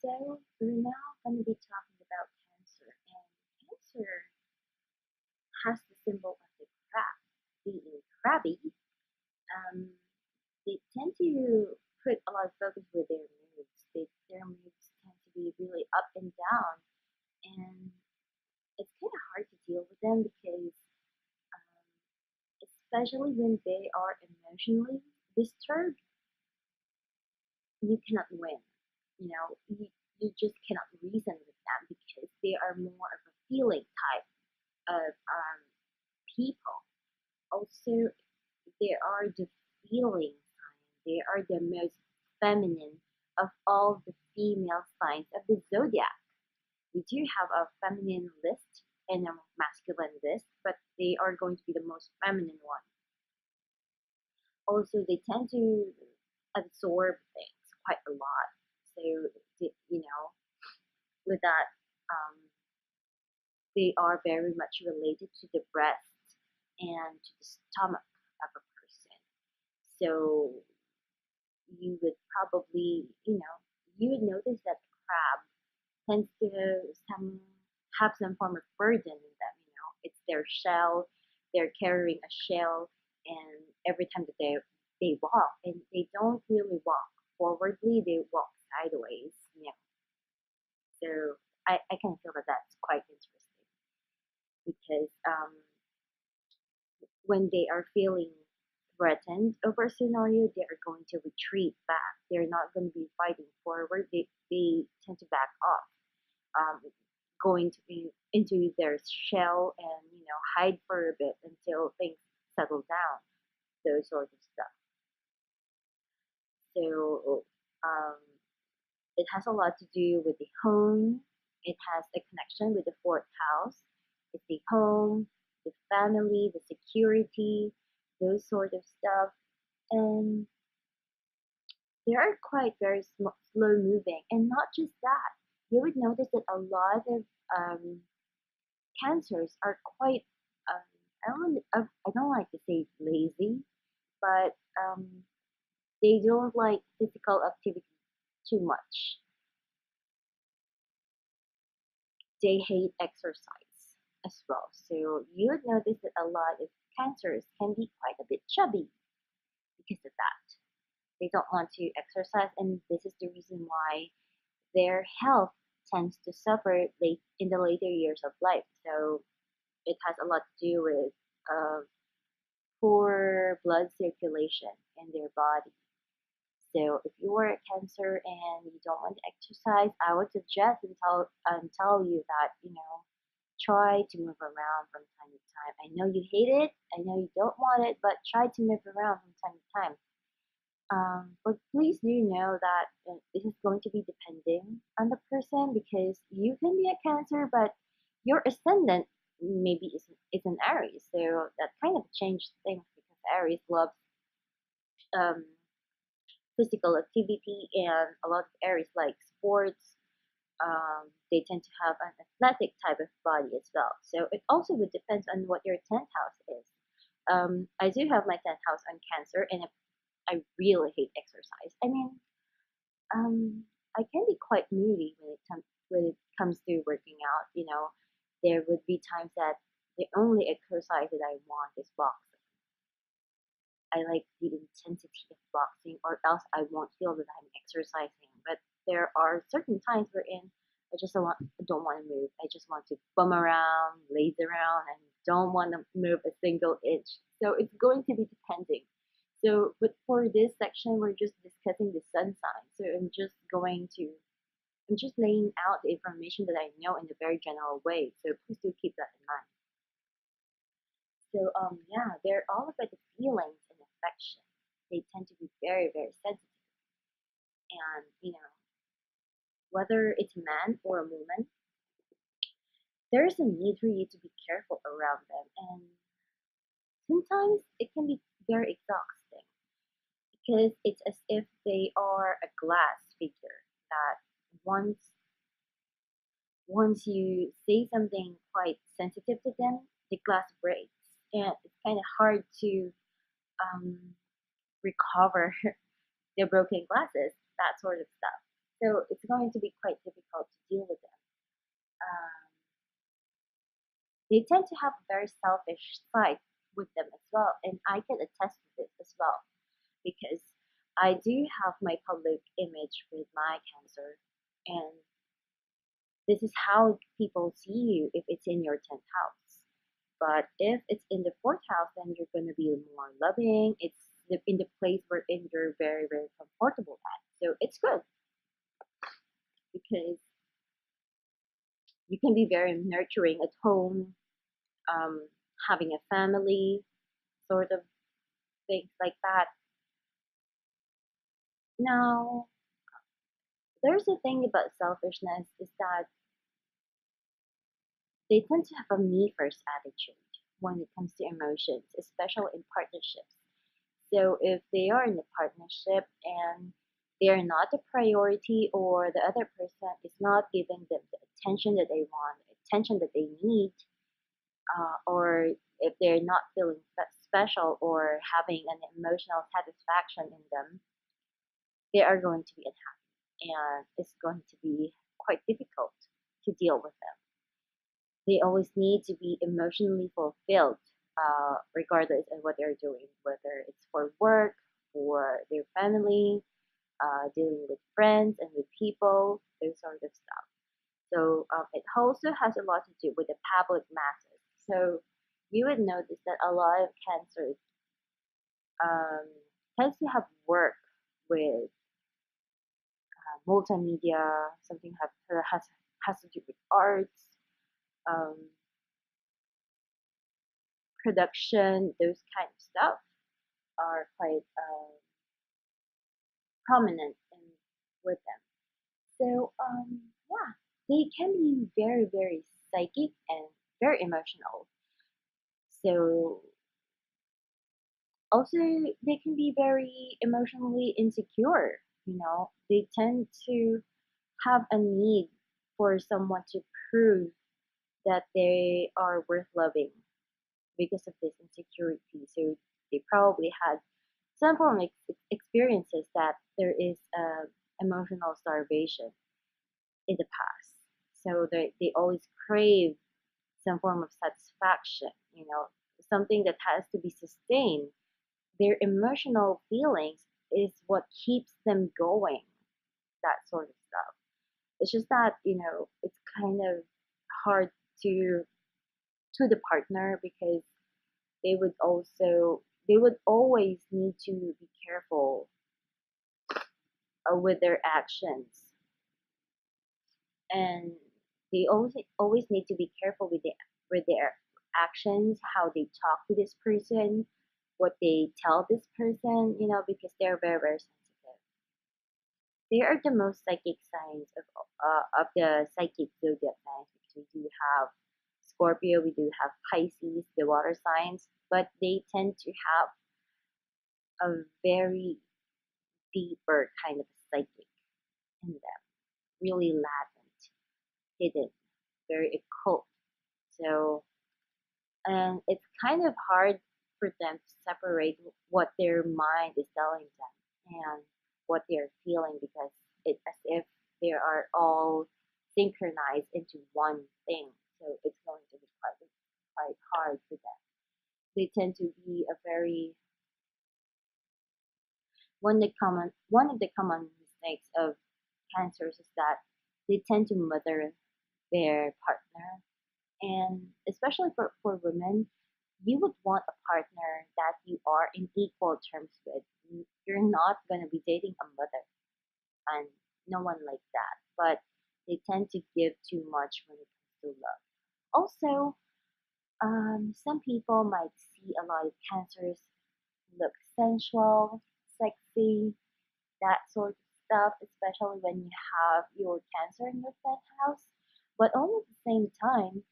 So we're now going to be talking about cancer, and cancer has the symbol of the crab. Being crabby, um, they tend to put a lot of focus with their moods. Their moods tend to be really up and down, and it's kind of hard to deal with them because, um, especially when they are emotionally disturbed, you cannot win. You just cannot reason with them because they are more of a feeling type of people. Also, they are the feeling sign. They are the most feminine of all the female signs of the zodiac. We do have a feminine list and a masculine list, but they are going to be the most feminine one. Also, they tend to absorb things quite a lot. So, with that, um, they are very much related to the breast and to the stomach of a person. So you would probably, you would notice that the crab tends to have some form of burden in them. It's their shell. They're carrying a shell, and every time that they walk, and they don't really walk forwardly, they walk sideways. So I can feel that that's quite interesting because when they are feeling threatened over a scenario, they are going to retreat back. They're not going to be fighting forward. They tend to back off, going to be into their shell and hide for a bit until things settle down. Those sorts of stuff. So it has a lot to do with the home. It has a connection with the fourth house. It's the home, the family, the security, those sort of stuff. And they are quite very slow moving. And not just that, you would notice that a lot of um, cancers are quite, I don't like to say lazy, but they don't like physical activity too much. They hate exercise as well. So you would notice that a lot of cancers can be quite a bit chubby because of that. They don't want to exercise, and this is the reason why their health tends to suffer late in the later years of life. So it has a lot to do with uh, poor blood circulation in their body. So if you are a cancer and you don't want to exercise, I would suggest and tell you that try to move around from time to time. I know you hate it, I know you don't want it, but try to move around from time to time. But please do know that this is going to be depending on the person because you can be a Cancer, but your ascendant maybe is an Aries, so that kind of changed things because Aries loves um, physical activity, and a lot of Aries like sports. They tend to have an athletic type of body as well. So it also would depend on what your 10th house is. I do have my 10th house on Cancer, and I really hate exercise. I mean, I can be quite moody when it comes to working out. There would be times that the only exercise that I want is boxing. I like the intensity of boxing, or else I won't feel that I'm exercising. But there are certain times wherein I don't want to move. I just want to bum around, laze around, and don't want to move a single inch. So it's going to be depending. So, but for this section, we're just discussing the sun sign. So I'm just laying out the information that I know in a very general way. So please do keep that in mind. So yeah, they're all about the feelings and affection. They tend to be very, very sensitive. And whether it's a man or a woman, there is a need for you to be careful around them. And sometimes it can be very exhausting because it's as if they are a glass figure that once once you say something quite sensitive to them, the glass breaks, and it's kind of hard to um, recover the broken glasses, that sort of stuff. So it's going to be quite difficult to deal with them. Um, they tend to have a very selfish side with them as well, and I can attest to this as well because I do have my public image with my cancer, and this is how people see you if it's in your 10th house. But if it's in the fourth house, then you're going to be more loving. It's in the place wherein you're very, very comfortable at. So it's good because you can be very nurturing at home, um, having a family, sort of things like that. Now, there's a thing about selfishness is that they tend to have a me first attitude when it comes to emotions, especially in partnerships. So if they are in a partnership and they are not a priority or the other person is not giving them the attention that they want, attention that they need, or if they're not feeling special or having an emotional satisfaction in them, they are going to be unhappy and it's going to be quite difficult to deal with them. They always need to be emotionally fulfilled, regardless of what they're doing, whether it's for work, for their family, dealing with friends and with people, those sort of stuff. So it also has a lot to do with the public masses. So you would notice that a lot of cancers um, tends to have work with multimedia, something has to do with arts, um, production, those kind of stuff are quite prominent in with them. So yeah, they can be very very psychic and very emotional. So also they can be very emotionally insecure. You know, they tend to have a need for someone to prove that they are worth loving because of this insecurity. So they probably had some form of experiences that there is emotional starvation in the past. So they always crave some form of satisfaction, you know, something that has to be sustained. Their emotional feelings is what keeps them going, that sort of stuff. It's just that, you know, it's kind of hard to the partner because they would always need to be careful with their actions, and they always need to be careful with their actions, how they talk to this person, what they tell this person, you know, because they're very very sensitive. They are the most psychic signs of the psychic zodiac signs because we do have Scorpio, we do have Pisces, the water signs, but they tend to have a very deeper kind of psychic in them, really latent, hidden, very occult. So, and it's kind of hard for them to separate what their mind is telling them and what they're feeling because it's as if they are all synchronized into one thing. So it's going to be quite hard for them. They tend to be a very one of the common mistakes of cancers is that they tend to mother their partner, and especially for women, you would want a partner that you are in equal terms with. You're not going to be dating a mother, and no one like that, but they tend to give too much when it comes to love. Also, some people might see a lot of cancers look sensual, sexy, that sort of stuff, especially when you have your cancer in your 10th house. But all at the same time,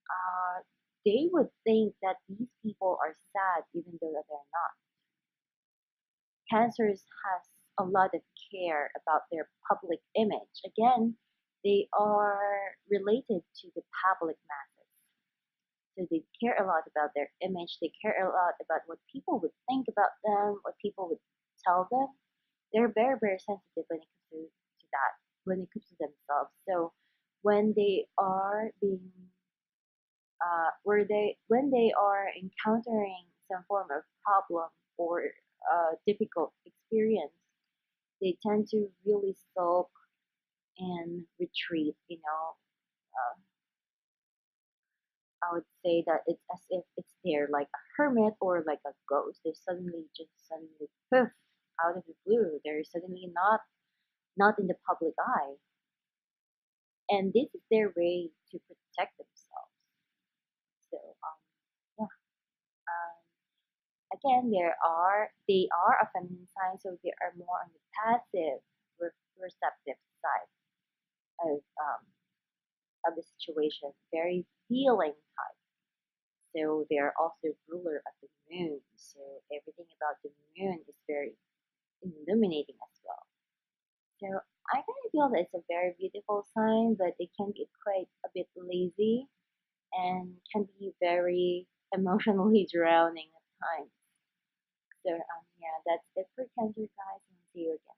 uh, they would think that these people are sad even though that they're not. Cancers has a lot of care about their public image. Again, they are related to the public masses. So they care a lot about their image. They care a lot about what people would think about them, what people would tell them. They're very, very sensitive when it comes to that. when it comes to themselves. So when they are being where they when they are encountering some form of problem or difficult experience, they tend to really sulk and retreat. Uh, I would say that it's as if it's there like a hermit or like a ghost. They suddenly poof out of the blue. They're suddenly not in the public eye, and this is their way to protect themselves. So yeah. Um, Again, they are a feminine sign, so they are more on the passive, receptive side of the situation. Very feeling type. So they are also ruler of the moon. So everything about the moon is very illuminating as well. So I kind of feel that it's a very beautiful sign, but it can be quite a bit lazy and can be very emotionally drowning at times. So yeah, that's it for Cancer, guys, and see you again.